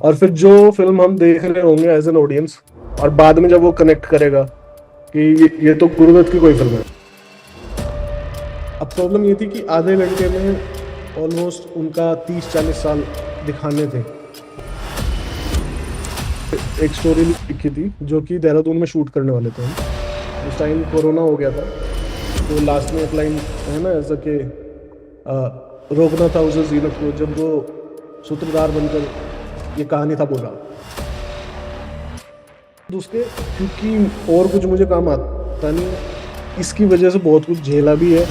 और फिर जो फिल्म हम देख रहे होंगे एज एन ऑडियंस, और बाद में जब वो कनेक्ट करेगा कि ये तो गुरुदत्त की कोई फिल्म है। अब प्रॉब्लम ये थी कि आधे घंटे में ऑलमोस्ट उनका 30-40 साल दिखाने थे। एक स्टोरी लिखी थी जो कि देहरादून में शूट करने वाले थे हम। उस टाइम कोरोना हो गया था, तो लास्ट में एक लाइन है ना ऐसा कि रोकना था उसे जीनत को, जब वो सूत्रधार बनकर ये कहानी था बोला। दूसरे, क्योंकि और कुछ मुझे काम आता नहीं है, इसकी वजह से बहुत कुछ झेला भी है।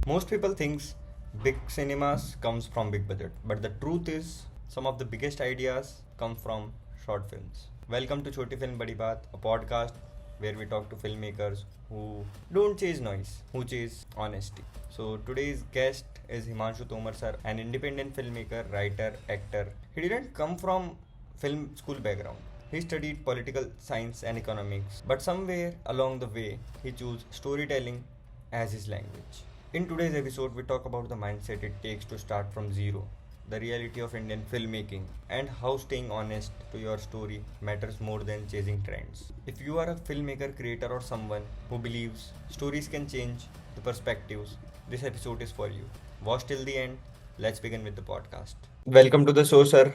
Most people thinks big cinemas comes from big budget, but the truth is some of the biggest ideas come from short films. Welcome to Choti Film Badi Baat, a podcast where we talk to filmmakers who don't chase noise, who chase honesty. So today's guest is Himanshu Tomar sir, an independent filmmaker, writer, actor. He didn't come from film school background. He studied political science and economics, but somewhere along the way he chose storytelling as his language. In today's episode, we talk about the mindset it takes to start from zero, the reality of Indian filmmaking, and how staying honest to your story matters more than chasing trends. If you are a filmmaker, creator, or someone who believes stories can change the perspectives, this episode is for you. Watch till the end. Let's begin with the podcast. Welcome to the show, sir.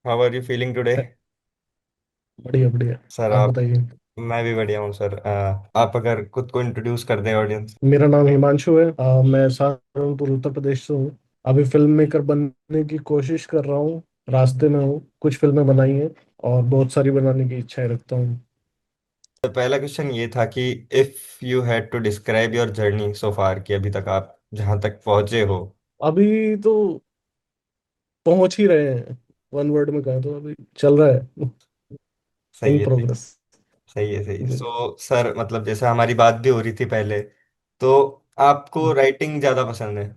How are you feeling today? बढ़िया बढ़िया। Sir आप आप बताइए। मैं भी बढ़िया हूँ sir. आप अगर खुद को इंट्रोड्यूस कर दें ऑडियंस। मेरा नाम हिमांशु है। मैं सहारनपुर उत्तर प्रदेश से हूँ। अभी फिल्म मेकर बनने की कोशिश कर रहा हूँ, रास्ते में हूँ। कुछ फिल्में बनाई हैं और बहुत सारी बनाने की इच्छाएं रखता हूँ। तो पहला क्वेश्चन ये था कि if you had to describe your journey so far, कि अभी तक आप जहां तक पहुंचे हो। अभी तो पहुंच ही रहे हैं। वन वर्ड में कहें तो अभी चल रहा है, सही इन है, सही। प्रोग्रेस। सही है, सही है। जी। सो सर, मतलब जैसे हमारी बात भी हो रही थी पहले, तो आपको राइटिंग ज्यादा पसंद है,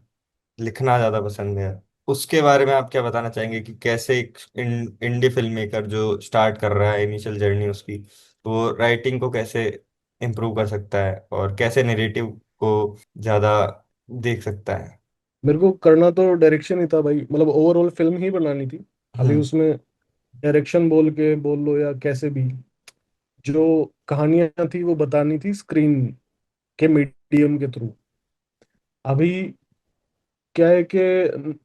लिखना ज्यादा पसंद है? उसके बारे में आप क्या बताना चाहेंगे कि कैसे एक इंडी फिल्म मेकर जो स्टार्ट कर रहा है, इनिशियल जर्नी उसकी, तो वो राइटिंग को कैसे इम्प्रूव कर सकता है और कैसे नैरेटिव को ज्यादा देख सकता है? मेरे को करना तो डायरेक्शन ही था भाई, मतलब ओवरऑल फिल्म ही बनानी थी। अभी हम्म। उसमें डायरेक्शन बोल के बोल लो या कैसे भी, जो कहानियां थी वो बतानी थी स्क्रीन के मीडियम के थ्रू। अभी क्या है कि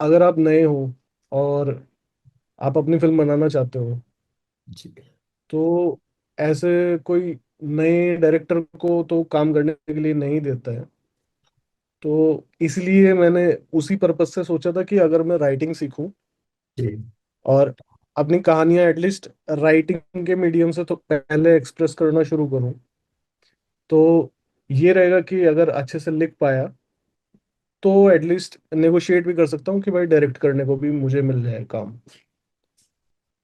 अगर आप नए हो और आप अपनी फिल्म बनाना चाहते हो, जी। तो ऐसे कोई नए डायरेक्टर को तो काम करने के लिए नहीं देता है। तो इसलिए मैंने उसी पर्पज से सोचा था कि अगर मैं राइटिंग सीखूं जी। और अपनी कहानियां एटलीस्ट राइटिंग के मीडियम से तो पहले एक्सप्रेस करना शुरू करूं, तो ये रहेगा कि अगर अच्छे से लिख पाया तो एटलीस्ट नेगोशिएट भी कर सकता हूँ कि भाई डायरेक्ट करने को भी मुझे मिल जाए काम।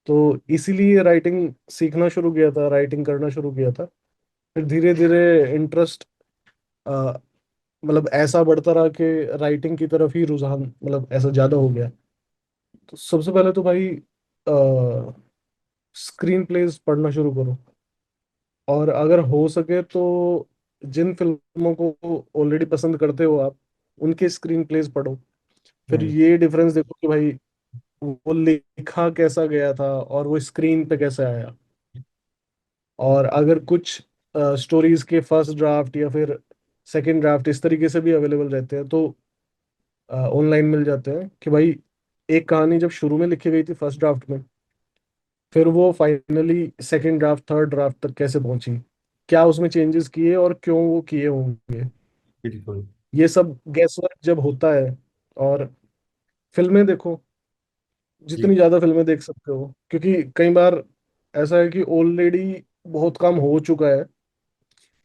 तो इसीलिए राइटिंग सीखना शुरू किया था, राइटिंग करना शुरू किया था। फिर धीरे धीरे इंटरेस्ट मतलब ऐसा बढ़ता रहा कि राइटिंग की तरफ ही रुझान मतलब ऐसा ज्यादा हो गया। तो सबसे पहले तो भाई स्क्रीन प्लेस पढ़ना शुरू करो, और अगर हो सके तो जिन फिल्मों को ऑलरेडी पसंद करते हो आप, उनके स्क्रीन प्लेस पढ़ो। फिर हम्म। ये डिफरेंस देखो कि भाई वो लिखा कैसा गया था और वो स्क्रीन पे कैसे आया। और अगर कुछ स्टोरीज के फर्स्ट ड्राफ्ट या फिर सेकंड ड्राफ्ट इस तरीके से भी अवेलेबल रहते हैं, तो ऑनलाइन मिल जाते हैं कि भाई एक कहानी जब शुरू में लिखी गई थी फर्स्ट ड्राफ्ट में, फिर वो finally second draft third draft तक कैसे पहुंची, क्या उसमें चेंजेस किए और क्यों वो किए होंगे। बिल्कुल। ये सब गैस वर्क जब होता है। और फिल्में देखो, जी। जितनी ज्यादा फिल्में देख सकते हो, क्योंकि कई बार ऐसा है कि ऑलरेडी बहुत काम हो चुका है।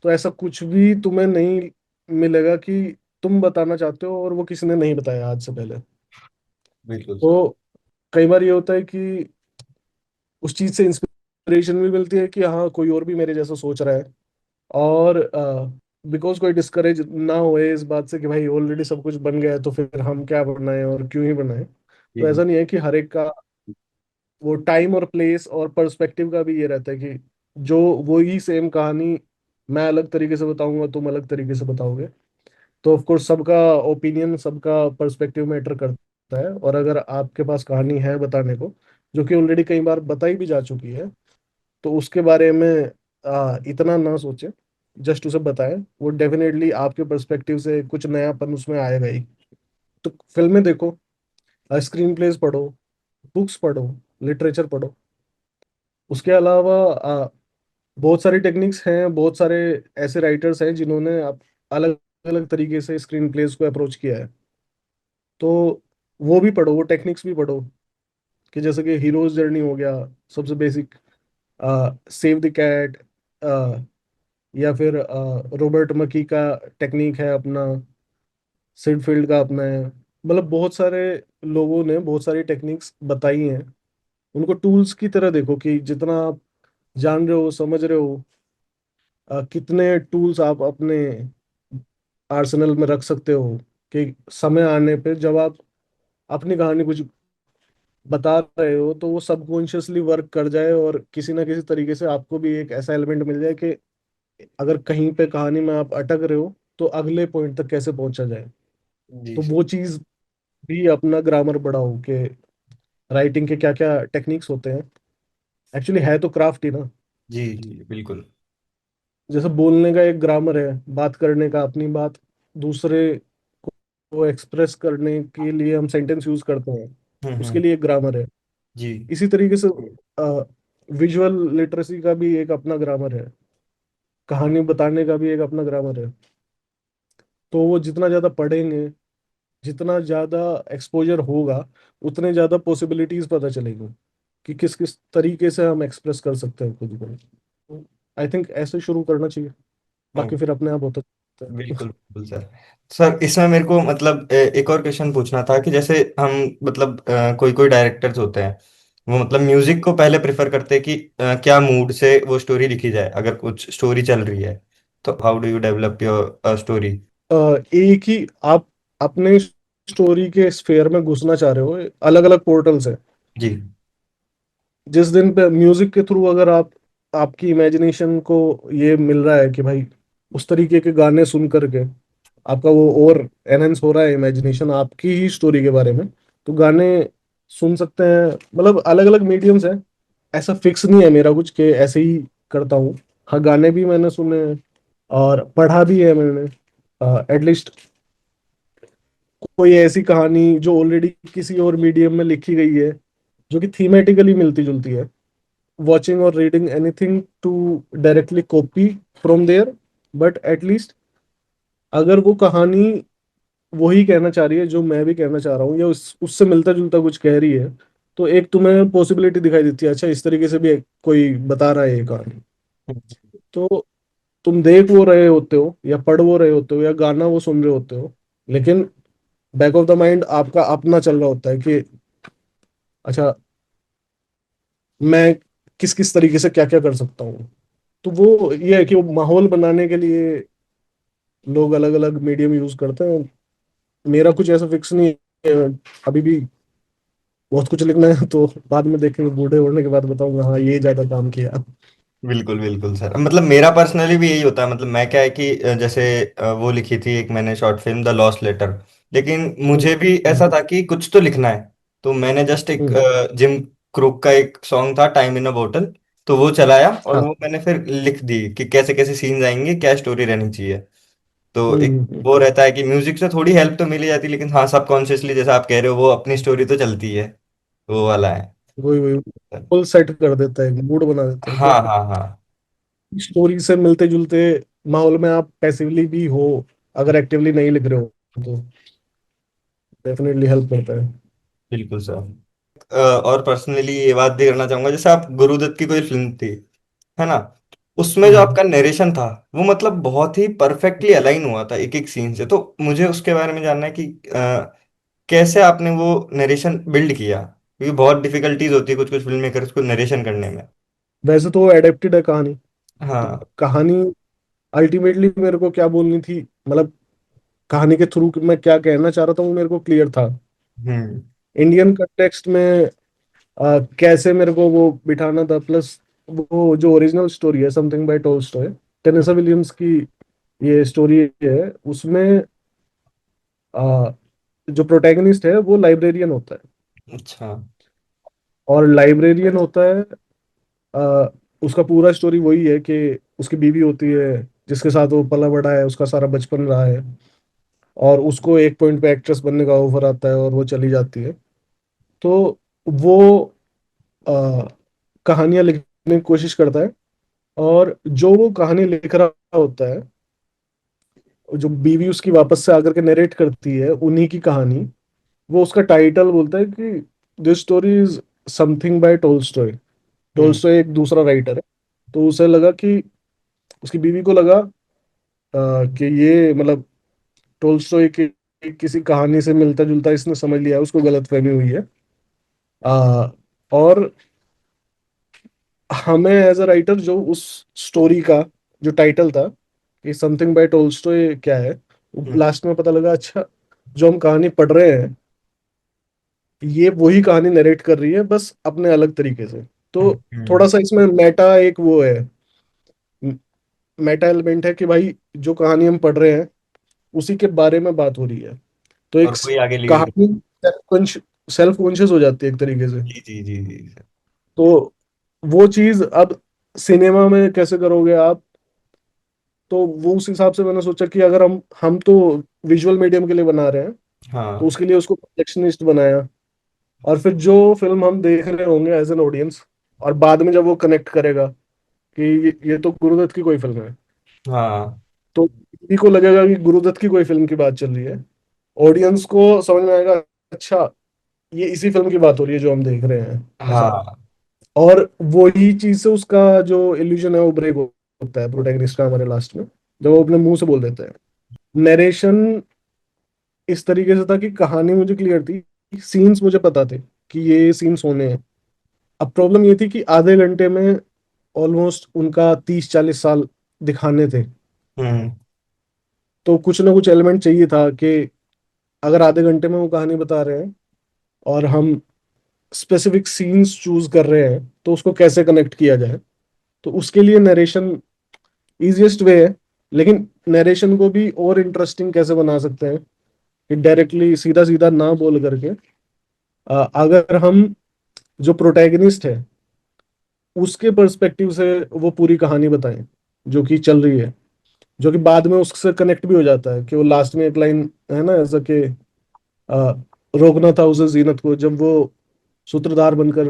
तो ऐसा कुछ भी तुम्हें नहीं मिलेगा कि तुम बताना चाहते हो और वो किसी ने नहीं बताया आज से पहले। बिल्कुल सर। तो कई बार ये होता है कि उस चीज से इंस्पिरेशन भी मिलती है कि हाँ कोई और भी मेरे जैसा सोच रहा है। और बिकॉज कोई डिस्करेज ना होए इस बात से कि भाई ऑलरेडी सब कुछ बन गया है तो फिर हम क्या बनाए और क्यों ही बनाए। तो जी। ऐसा नहीं है कि हर एक का वो टाइम और प्लेस और पर्सपेक्टिव का भी ये रहता है कि जो वो ही सेम कहानी मैं अलग तरीके से बताऊंगा, तुम अलग तरीके से बताओगे। तो ऑफ कोर्स सबका ओपिनियन, सबका पर्सपेक्टिव मैटर करता है। और अगर आपके पास कहानी है बताने को, जो कि ऑलरेडी कई बार बताई भी जा चुकी है, तो उसके बारे में इतना ना सोचें, जस्ट उसे बताएं। वो डेफिनेटली आपके पर्सपेक्टिव से कुछ नयापन उसमें आएगा ही। तो फिल्में देखो, स्क्रीन प्लेस पढ़ो, बुक्स पढ़ो, लिटरेचर पढ़ो। उसके अलावा बहुत सारी टेक्निक्स हैं, बहुत सारे ऐसे राइटर्स हैं जिन्होंने अलग अलग तरीके से स्क्रीन प्लेस को अप्रोच किया है। तो वो भी पढ़ो, वो टेक्निक्स भी पढ़ो। कि जैसे कि हीरोज जर्नी हो गया, सबसे बेसिक, सेव द कैट, या फिर रॉबर्ट मकी का टेक्निक है अपना, सिड फील्ड का अपना है। मतलब बहुत सारे लोगों ने बहुत सारी टेक्निक्स बताई हैं। उनको टूल्स की तरह देखो कि जितना आप जान रहे हो, समझ रहे हो, कितने टूल्स आप अपने आर्सेनल में रख सकते हो, कि समय आने पे जब आप अपनी कहानी कुछ बता रहे हो तो वो सबकॉन्शियसली वर्क कर जाए, और किसी ना किसी तरीके से आपको भी एक ऐसा एलिमेंट मिल जाए कि अगर कहीं पे कहानी में आप अटक रहे हो तो अगले पॉइंट तक कैसे पहुंचा जाए। जी तो वो चीज भी अपना ग्रामर बढ़ाओ कि राइटिंग के क्या क्या टेक्निक्स होते हैं। एक्चुअली है तो क्राफ्ट ही ना। जी जी बिल्कुल। जैसे बोलने का एक ग्रामर है, बात करने का, अपनी बात दूसरे को एक्सप्रेस करने के लिए हम सेंटेंस यूज करते हैं, उसके हम्म। लिए एक ग्रामर है। जी इसी तरीके से विजुअल लिटरेसी का भी एक अपना ग्रामर है, कहानी बताने का भी एक अपना ग्रामर है। तो वो जितना ज्यादा पढ़ेंगे, जितना ज्यादा एक्सपोजर होगा, उतने ज्यादा पॉसिबिलिटीज पता चलेगी कि किस किस तरीके से हम एक्सप्रेस कर सकते हैं खुद को। आई थिंक ऐसे शुरू करना चाहिए, हाँ बाकी फिर अपने आप होता है। बिल्कुल बिल्कुल सर। सर इसमें मेरे को मतलब एक और क्वेश्चन पूछना था कि जैसे हम मतलब कोई कोई डायरेक्टर्स होते हैं, वो मतलब म्यूजिक को पहले प्रेफर करते हैं कि क्या मूड से वो स्टोरी लिखी जाए, अगर कुछ स्टोरी चल रही है तो how do you develop your story. एक ही आप अपने स्टोरी के स्फेयर में घुसना चाह रहे हो, अलग अलग पोर्टल से। जी जिस दिन पे म्यूजिक के थ्रू अगर आप, आपकी इमेजिनेशन को ये मिल रहा है कि भाई उस तरीके के गाने सुन करके आपका वो और एनहेंस हो रहा है इमेजिनेशन आपकी ही स्टोरी के बारे में, तो गाने सुन सकते हैं। मतलब अलग अलग मीडियम्स हैं, ऐसा फिक्स नहीं है मेरा कुछ कि ऐसे ही करता हूँ। हाँ, गाने भी मैंने सुने हैं और पढ़ा भी है मैंने। एटलीस्ट कोई ऐसी कहानी जो ऑलरेडी किसी और मीडियम में लिखी गई है, जो कि थीमेटिकली मिलती जुलती है, watching or reading anything to directly copy from there, but at least अगर वो कहानी वही कहना चाह रही है जो मैं भी कहना चाह रहा हूँ, या उससे मिलता जुलता कुछ कह रही है, तो एक तुम्हें पॉसिबिलिटी दिखाई देती है, अच्छा इस तरीके से भी कोई बता रहा है ये कहानी। तो तुम देख वो रहे होते हो, या पढ़ वो रहे होते हो, या गाना वो सुन रहे होते हो, लेकिन बैक ऑफ द माइंड आपका अपना चल रहा होता है कि अच्छा, मैं किस किस तरीके से क्या क्या कर सकता हूँ। तो वो ये है कि वो माहौल बनाने के लिए लोग अलग अलग मीडियम यूज करते हैं। मेरा कुछ ऐसा फिक्स नहीं है। अभी भी बहुत कुछ लिखना है, तो बाद में देखेंगे, बूढ़े होने के बाद बताऊंगा हाँ ये ज्यादा काम किया। बिल्कुल बिल्कुल सर, मतलब मेरा पर्सनली भी यही होता है। मतलब मैं क्या है कि जैसे वो लिखी थी एक मैंने short film the lost letter, लेकिन हम्म, मुझे भी हम्म, ऐसा था कि कुछ तो लिखना है। तो मैंने जस्ट एक हम्म, जिम क्रूक का एक सॉन्ग था टाइम इन अ बोतल, तो वो चलाया और हाँ, वो मैंने फिर लिख दी कि कैसे कैसे सीन्स आएंगे, क्या स्टोरी रहनी चाहिए। तो एक वो हम्म। रहता है कि म्यूजिक से थोड़ी हेल्प तो मिली जाती है, लेकिन हाँ सबकॉन्शियसली जैसा आप कह रहे हो वो अपनी स्टोरी तो चलती है, वो वाला है। वही वही फुल सेट कर देता है, मूड बना देता है हाँ कि हाँ हाँ स्टोरी से मिलते जुलते माहौल में आप पैसिवली भी हो, अगर एक्टिवली नहीं लिख रहे हो तो डेफिनेटली हेल्प करता है। बिल्कुल सर। और पर्सनली ये बात भी करना चाहूंगा, जैसे आप गुरुदत्त की कोई फिल्म थी, है ना, उसमें जो हम्म। आपका नरेशन था वो मतलब बहुत ही परफेक्टली अलाइन हुआ था एक एक सीन से। तो मुझे उसके बारे में जानना है कि कैसे आपने वो नरेशन बिल्ड किया, क्योंकि बहुत डिफिकल्टीज होती है कुछ कुछ फिल्म मेकर्स को नरेशन करने में। वैसे तो एडेप्टेड है कहानी। तो हाँ कहानी अल्टीमेटली मेरे को क्या बोलनी थी, मतलब कहानी के थ्रू मैं क्या कहना चाह रहा था वो मेरे को क्लियर था। हम्म इंडियन कंटेक्स्ट में कैसे मेरे को वो बिठाना था, प्लस वो जो ओरिजिनल स्टोरी है समथिंग बाय टोल्स्टॉय, टेनेसा विलियम्स की ये स्टोरी है, उसमें आ, जो प्रोटैगनिस्ट है वो लाइब्रेरियन होता है। अच्छा। और लाइब्रेरियन होता है, आ, उसका पूरा स्टोरी वही है कि उसकी बीवी होती है जिसके साथ वो पला बड़ा है, उसका सारा बचपन रहा है, और उसको एक पॉइंट पे एक्ट्रेस बनने का ऑफर आता है और वो चली जाती है। तो वो कहानियां लिखने की कोशिश करता है, और जो वो कहानी लिख रहा होता है, जो बीवी उसकी वापस से आकर के नरेट करती है उन्हीं की कहानी, वो उसका टाइटल बोलता है कि this story is something bye Tolstoy. Hmm. Tolstoy एक दूसरा राइटर है। तो उसे लगा कि, उसकी बीवी को लगा कि ये मतलब टोल्स्टॉय की किसी कहानी से मिलता जुलता इसने समझ लिया है, उसको गलतफहमी हुई है। आ, और हमें एज अ राइटर जो उस स्टोरी का जो टाइटल था कि समथिंग बाय टोल्स्टॉय क्या है, हम्म। लास्ट में पता लगा अच्छा जो हम कहानी पढ़ रहे हैं ये वही कहानी नरेट कर रही है, बस अपने अलग तरीके से। तो हम्म। थोड़ा सा इसमें मेटा एक वो है, मेटा एलिमेंट है कि भाई जो कहानी हम पढ़ रहे हैं उसी के बारे में बात हो रही है। तो एक और कोई आगे लीड कर। कहानी सेल्फ कॉन्शियस हो जाती है एक तरीके से। जी जी जी जी सर। तो वो चीज अब सिनेमा में कैसे करोगे आप? तो वो उस हिसाब से मैंने सोचा कि अगर हम तो विजुअल मीडियम के लिए बना रहे हैं, तो हाँ उसके लिए उसको प्रोजेक्शनिस्ट बनाया। और फिर जो फिल्म हम देख रहे होंगे एज एन ऑडियंस, और बाद में जब वो कनेक्ट करेगा कि ये तो गुरुदत्त की कोई फिल्म है, हाँ तो किसी को लगेगा कि गुरुदत्त की कोई फिल्म की बात चल रही है। ऑडियंस को समझ में आएगा अच्छा ये इसी फिल्म की बात हो रही है जो हम देख रहे हैं, ऐसा। हाँ और वही चीज से उसका जो इल्यूजन है वो ब्रेक होता है प्रोटैगनिस्ट का हमारे लास्ट में, जब वो अपने मुंह से बोल देते हैं। नरेशन इस तरीके से था कि कहानी मुझे क्लियर थी, सीन्स मुझे पता थे कि ये सीन्स होने हैं। अब प्रॉब्लम ये थी कि आधे घंटे में ऑलमोस्ट उनका 30-40 साल दिखाने थे। हम्म तो कुछ ना कुछ एलिमेंट चाहिए था कि अगर आधे घंटे में वो कहानी बता रहे हैं और हम स्पेसिफिक सीन्स चूज कर रहे हैं तो उसको कैसे कनेक्ट किया जाए। तो उसके लिए नरेशन इजीएस्ट वे है, लेकिन नरेशन को भी और इंटरेस्टिंग कैसे बना सकते हैं कि डायरेक्टली सीधा सीधा ना बोल करके अगर हम जो प्रोटैगनिस्ट है उसके पर्सपेक्टिव से वो पूरी कहानी बताएं जो कि चल रही है, जो कि बाद में उससे कनेक्ट भी हो जाता है कि वो लास्ट में एक लाइन है ना ऐसा कि आ, रोकना था उसे जीनत को जब वो सूत्रधार बनकर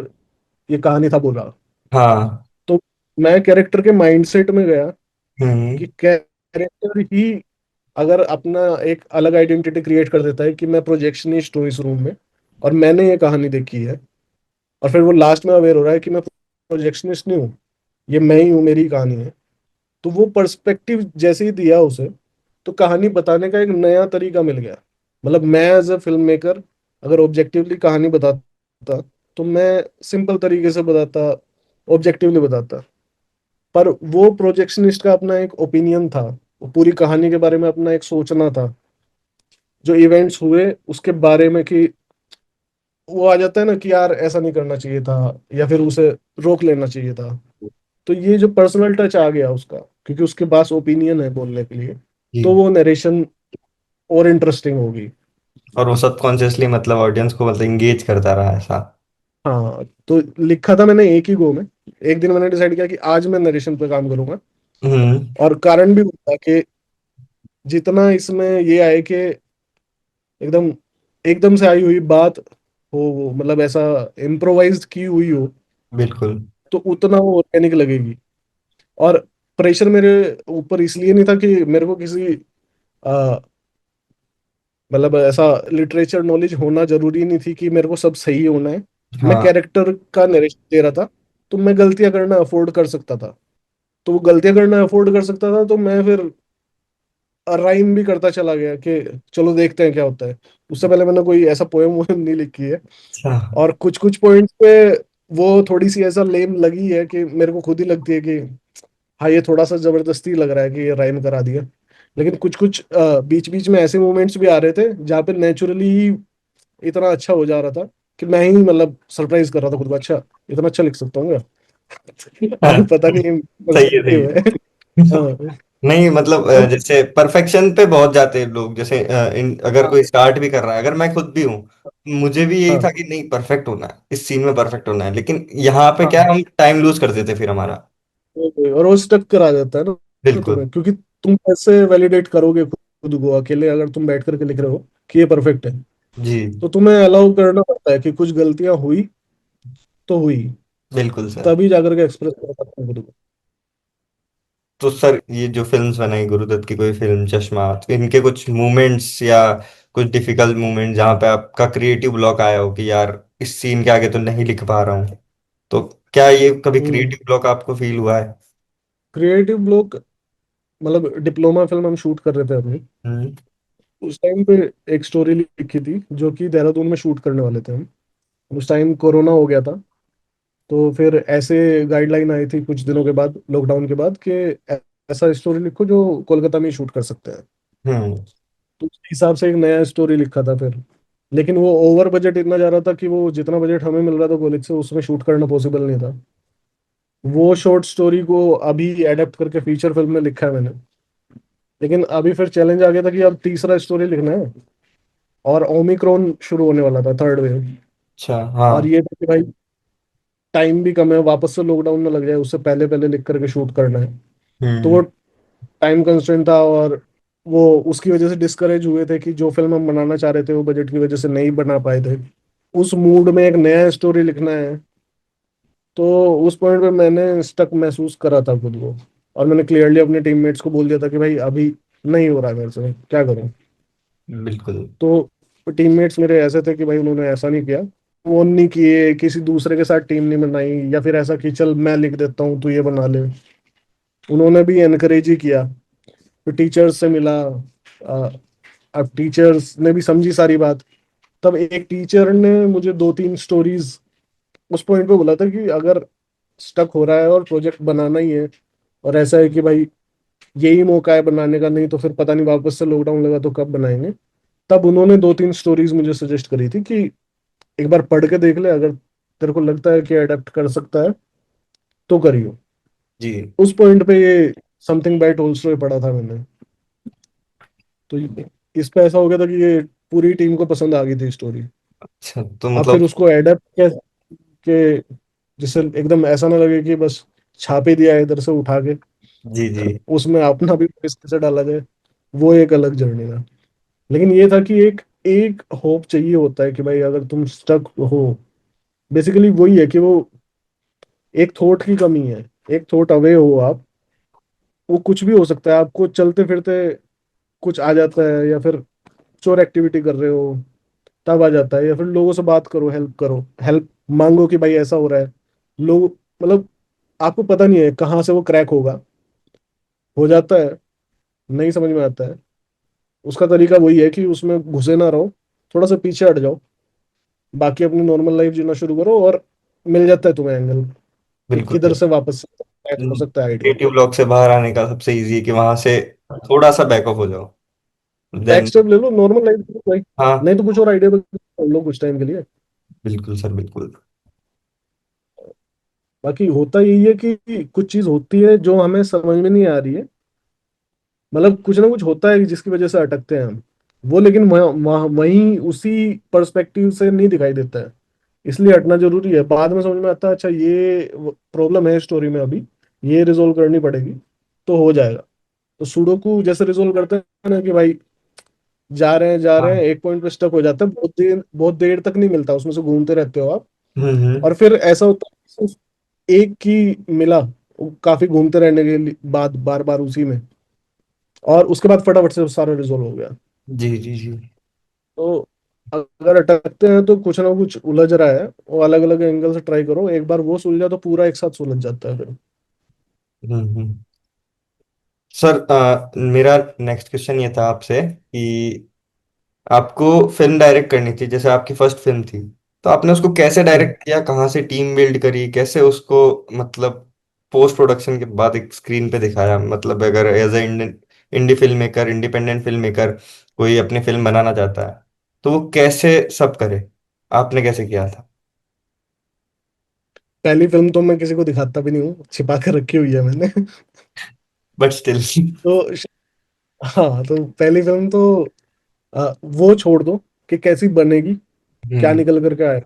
ये कहानी था बोल रहा। हाँ। तो मैं कैरेक्टर के माइंडसेट में गया हम्म। कि कैरेक्टर ही अगर अपना एक अलग आइडेंटिटी क्रिएट कर देता है कि मैं प्रोजेक्शनिस्ट हूँ इस रूम में और मैंने ये कहानी देखी है, और फिर वो लास्ट में अवेयर हो रहा है कि मैं प्रोजेक्शनिस्ट नहीं हूँ, ये मैं ही हूँ, मेरी कहानी है। तो वो पर्सपेक्टिव जैसे ही दिया उसे, तो कहानी बताने का एक नया तरीका मिल गया। मतलब मैं एज अ फिल्म मेकर अगर ऑब्जेक्टिवली कहानी बताता तो मैं सिंपल तरीके से बताता, ऑब्जेक्टिवली बताता। पर वो प्रोजेक्शनिस्ट का अपना एक ओपिनियन था, वो पूरी कहानी के बारे में अपना एक सोचना था, जो इवेंट्स हुए उसके बारे में कि वो आ जाता है ना कि यार ऐसा नहीं करना चाहिए था, या फिर उसे रोक लेना चाहिए था। तो ये जो पर्सनल टच आ गया उसका, क्योंकि उसके पास ओपिनियन है बोलने के लिए, तो जी। वो नरेशन और इंटरेस्टिंग होगी। और वो सबकॉन्शियसली मतलब ऑडियंस को मतलब इंगेज करता रहा ऐसा। हाँ, तो लिखा था मैंने एक ही गो में। एक दिन मैंने डिसाइड किया कि आज मैं नरेशन पे काम करूंगा। हम्म। और कारण भी होता कि जितना इसमें ये आए कि एकदम एकदम से आई हुई बात हो, वो मतलब ऐसा इम्प्रोवाइज्ड की हुई हो, बिल्कुल। तो उतना वो ऑर्गेनिक लगेगी। और प्रेशर मेरे ऊपर इसलिए नहीं था कि मेरे को किसी आ, मतलब ऐसा लिटरेचर नॉलेज होना जरूरी नहीं थी कि मेरे को सब सही होना है। मैं हाँ कैरेक्टर का नरेशन दे रहा था, तो मैं गलतियां करना अफोर्ड कर सकता था। तो वो गलतियां करना अफोर्ड कर सकता था, तो मैं फिर राइम भी करता चला गया कि चलो देखते हैं क्या होता है। उससे पहले मैंने कोई ऐसा पोएम वोएम नहीं लिखी है। अच्छा। और कुछ कुछ पॉइंट्स पे वो थोड़ी सी ऐसा लेम लगी है कि मेरे को खुद ही लगती है कि हाँ ये थोड़ा सा जबरदस्ती लग रहा है कि ये राइम करा दिया। लेकिन कुछ कुछ बीच बीच में ऐसे मोमेंट्स भी आ रहे थे जहाँ पे नेचुरली ही इतना अच्छा हो जा रहा था कि मैं ही मतलब सरप्राइज कर रहा था खुद को, अच्छा इतना अच्छा लिख सकता हूँ क्या? हाँ, अब पता नहीं सही है सही पर्सपेक्टिव है। है। हाँ। नहीं मतलब अब जैसे परफेक्शन पे बहुत जाते हैं लोग, जैसे अगर हाँ कोई स्टार्ट भी कर रहा है, अगर मैं खुद भी हूँ, मुझे भी यही था हाँ कि नहीं परफेक्ट होना है, इस सीन में परफेक्ट होना है, लेकिन यहाँ पे क्या हाँ, है, हम टाइम लूज कर देते फिर हमारा। और वो स्टक करा जाता है ना बिल्कुल। तुम्हें, क्योंकि तुम कैसे वैलिडेट करोगे खुद को अकेले, अगर तुम बैठ करके लिख रहे हो कि ये परफेक्ट है। जी। तो तुम्हें अलाउ करना पड़ता है कि कुछ गलतियां हुई तो हुई, बिल्कुल सर। तभी जाकर के एक्सप्रेस कर सकते हैं खुद को। तो सर ये जो फिल्म्स बनाई गुरुदत्त की, कोई फिल्म चश्मा, तो इनके कुछ मूवमेंट्स या कुछ डिफिकल्ट मूवमेंट जहाँ पे आपका क्रिएटिव ब्लॉक आया हो कि यार इस सीन के आगे तो नहीं लिख पा रहा हूँ, तो क्या ये कभी हम्म। क्रिएटिव ब्लॉक आपको फील हुआ है? क्रिएटिव ब्लॉक, मतलब डिप्लोमा फिल्म हम शूट कर रहे थे अपनी, हम्म। उस टाइम पे एक स्टोरी लिखी थी जो कि देहरादून में शूट करने वाले थे हम। उस टाइम कोरोना हो गया था, तो फिर ऐसे गाइडलाइन आई थी कुछ दिनों के बाद, लॉकडाउन के बाद, कि ऐसा स्टोरी लिखो जो कोलकाता में शूट कर सकते हैं। हम्म। तो उस हिसाब से एक नया स्टोरी लिखा था फिर। लेकिन वो ओवर बजट इतना जा रहा था कि वो जितना बजट हमें मिल रहा था कॉलेज से उसमें शूट करना पॉसिबल नहीं था। वो शॉर्ट स्टोरी को अभी एडेप्ट करके फीचर फिल्म में लिखा है मैंने। लेकिन अभी फिर चैलेंज आ गया था कि अब तीसरा स्टोरी लिखना है, और ओमिक्रॉन शुरू होने वाला था, थर्ड वेव। अच्छा। हाँ। और ये था कि भाई टाइम भी कम है, वापस से लॉकडाउन में लग जाए, उससे पहले पहले लिख करके शूट करना है। तो वो हम्म। टाइम कंस्ट्रेंट था, और वो उसकी वजह से डिस्करेज हुए थे कि जो फिल्म हम बनाना चाह रहे थे वो बजट की वजह से नहीं बना पाए थे। उस मूड में एक नया स्टोरी लिखना है, तो उस पॉइंट पे मैंने स्टक महसूस करा था खुद को। और मैंने क्लियरली अपने टीममेट्स को बोल दिया था कि भाई अभी नहीं हो रहा है मेरे से, क्या करूं। बिल्कुल। तो टीममेट्स मेरे ऐसे थे कि भाई उन्होंने ऐसा नहीं किया, वो नहीं किए, किसी दूसरे के साथ टीम नहीं बनाई, या फिर ऐसा कि चल मैं लिख देता हूँ तू ये बना ले। उन्होंने भी एनकरेज ही किया। फिर टीचर्स से मिला, अब टीचर्स ने भी समझी सारी बात। तब एक टीचर ने मुझे दो तीन स्टोरीज उस पॉइंट पे बोला था कि अगर स्टक हो रहा है और प्रोजेक्ट बनाना ही है, और ऐसा है कि भाई यही मौका है बनाने का, नहीं तो फिर पता नहीं वापस से लॉकडाउन लगा तो कब बनाएंगे। तब उन्होंने दो तीन स्टोरीज मुझे सजेस्ट करी थी कि एक बार पढ़ के देख ले, अगर तेरे को लगता है कि अडेप्ट कर सकता है तो करियो। जी। उस पॉइंट पे ये समथिंग बाय टोल्स्टॉय पढ़ा था मैंने। तो इस पे ऐसा हो गया था कि ये पूरी टीम को पसंद आ गई थी स्टोरी। अच्छा तो अब मतलब। फिर उसको एडेप्ट के जिससे एकदम ऐसा ना लगे कि बस छापे दिया है इधर से उठा के, जी जी। उसमें अपना भी voice कैसे डाला जाए, वो एक अलग जर्नी था। लेकिन ये था कि एक एक होप चाहिए होता है कि भाई अगर तुम स्टक हो, बेसिकली वही है कि वो एक थॉट की कमी है। एक थॉट अवे हो आप, वो कुछ भी हो सकता है, आपको चलते फिरते कुछ आ जाता है, या फिर चोर एक्टिविटी कर रहे हो तब आ जाता है, या फिर लोगों से बात करो, हेल्प करो, हेल्प मांगो कि भाई ऐसा हो रहा है। लोग, मतलब आपको पता नहीं है कहाँ से वो क्रैक होगा, हो जाता है, नहीं समझ में आता है। उसका तरीका वही है कि उसमें घुसे ना रहो, थोड़ा सा पीछे हट जाओ, बाकी अपनी नॉर्मल लाइफ जीना शुरू करो, और मिल जाता है तुम्हें एंगल कि बिल्कुल किधर सर। से वापस कैच हो सकता है आइडिया। क्रिएटिव ब्लॉक से बाहर आने का सबसे इजी है कि वहां से थोड़ा सा बैक ऑफ हो जाओ, बैक देन। स्टेप ले लो, नॉर्मल लाइफ भाई, हाँ। नहीं तो कुछ और आइडिया कर लो कुछ टाइम के लिए। बिल्कुल सर बिल्कुल। बाकी होता यही है कि कुछ चीज होती है जो हमें समझ में नहीं आ रही है, मतलब कुछ ना कुछ होता है जिसकी वजह से अटकते हैं हम। वो लेकिन वहीं उसी पर्सपेक्टिव से नहीं दिखाई देता है, इसलिए हटना जरूरी है। बाद में समझ में आता है अच्छा ये प्रॉब्लम है स्टोरी में, अभी ये रिजोल्व करनी पड़ेगी, तो हो जाएगा। तो सुडोकू जैसे रिजोल्व करते हैं ना कि भाई जा रहे हैं, हाँ। एक पॉइंट पे स्टक हो जाता है, बहुत देर तक नहीं मिलता, उसमें से घूमते रहते हो आप। हम्म। और फिर ऐसा होता है कि सिर्फ एक की मिला, वो काफी घूमते रहने के बाद बार बार उसी में, और उसके बाद फटाफट से सारा रिजोल्व हो गया। जी जी जी। तो अगर अटकते हैं तो कुछ ना कुछ उलझ रहा है, वो अलग अलग एंगल से ट्राई करो, एक बार वो सुलझा तो पूरा एक साथ सुलझ जाता है फिर। हम्म। सर मेरा नेक्स्ट क्वेश्चन ये था आपसे कि आपको फिल्म डायरेक्ट करनी थी, जैसे आपकी फर्स्ट फिल्म थी, तो आपने उसको कैसे हम्म। डायरेक्ट किया, कहाँ से टीम बिल्ड करी, कैसे उसको मतलब पोस्ट प्रोडक्शन के बाद एक स्क्रीन पे दिखाया, मतलब अगर as a indie film maker, independent film maker कोई अपनी फिल्म बनाना चाहता है, तो वो कैसे सब करे, आपने कैसे किया था? पहली फिल्म तो मैं किसी को दिखाता भी नहीं हूँ, छिपा कर रखी हुई है मैंने। But still. तो हाँ, तो पहली फिल्म तो वो छोड़ दो कि कैसी बनेगी, क्या हम्म। निकल करके आए।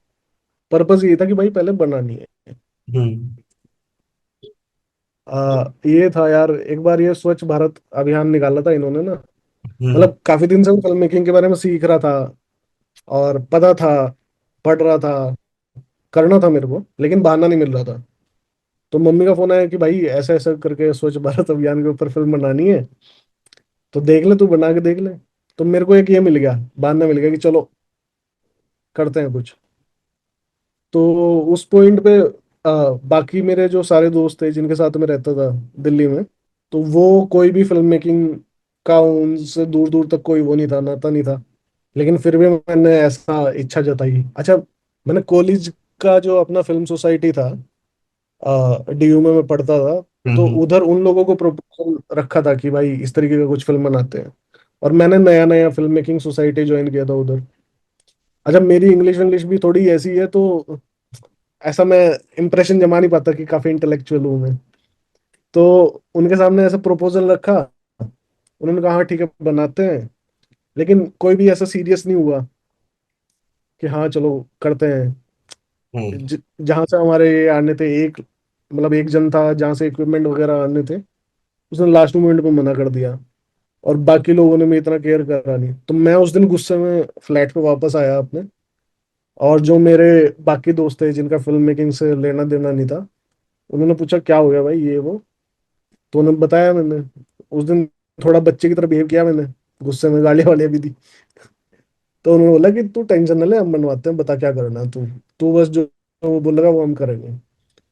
पर्पस ये था कि भाई पहले बनानी है। हम्म। ये था यार, एक बार ये स्वच्छ भारत अभियान निकाला था इन्होंने ना। हम्म। मतलब काफी दिन से मैं फिल्म मेकिंग के बारे में सीख रहा था और पता था, पढ़ रहा था, करना था मेरे को, लेकिन बहाना नहीं मिल रहा था। तो मम्मी का फोन आया कि भाई ऐसा ऐसा करके स्वच्छ भारत अभियान के ऊपर फिल्म बनानी है, तो देख ले, तू बना के देख ले। तो मेरे को एक ये मिल गया, बहाना मिल गया कि चलो करते हैं कुछ। तो उस पॉइंट पे बाकी मेरे जो सारे दोस्त थे जिनके साथ मैं रहता था दिल्ली में, तो वो कोई भी फिल्म मेकिंग का उनसे दूर दूर तक कोई वो नहीं था, नाता नहीं था। लेकिन फिर भी मैंने ऐसा इच्छा जताई। अच्छा, मैंने कॉलेज का जो अपना फिल्म सोसाइटी था, डीयू में मैं पढ़ता था, तो हम्म। उधर उन लोगों को प्रपोजल रखा था कि भाई इस तरीके का कुछ फिल्म बनाते हैं। और मैंने नया नया फिल्म मेकिंग सोसाइटी ज्वाइन किया था उधर। अच्छा, मेरी इंग्लिश इंग्लिश भी थोड़ी ऐसी है, तो ऐसा मैं इंप्रेशन जमा नहीं पाता कि काफी इंटेलेक्चुअल हूँ मैं। तो उनके सामने ऐसा प्रपोजल रखा, उन्होंने कहा हाँ ठीक है बनाते हैं। लेकिन कोई भी ऐसा सीरियस नहीं हुआ कि हाँ चलो करते हैं। हम्म। जहां से हमारे ये आने थे, एक मतलब एक जन था जहां से इक्विपमेंट वगैरह आने थे, उसने लास्ट मोमेंट पे मना कर दिया। और बाकी लोगों ने भी इतना केयर करा नहीं, तो मैं उस दिन गुस्से में फ्लैट पे वापस आया अपने। और जो मेरे बाकी दोस्त थे जिनका फिल्म मेकिंग से लेना देना नहीं था, उन्होंने पूछा क्या हो गया भाई ये वो। तो उन्होंने बताया, मैंने उस दिन थोड़ा बच्चे की तरह बिहेव किया मैंने, गुस्से में गालियां वालियां भी दी। तो उन्होंने बोला कि तू टेंशन ना ले, हम बनवाते हैं, बता क्या करना है तू, तू बस जो जो वो बोलेगा वो हम करेंगे।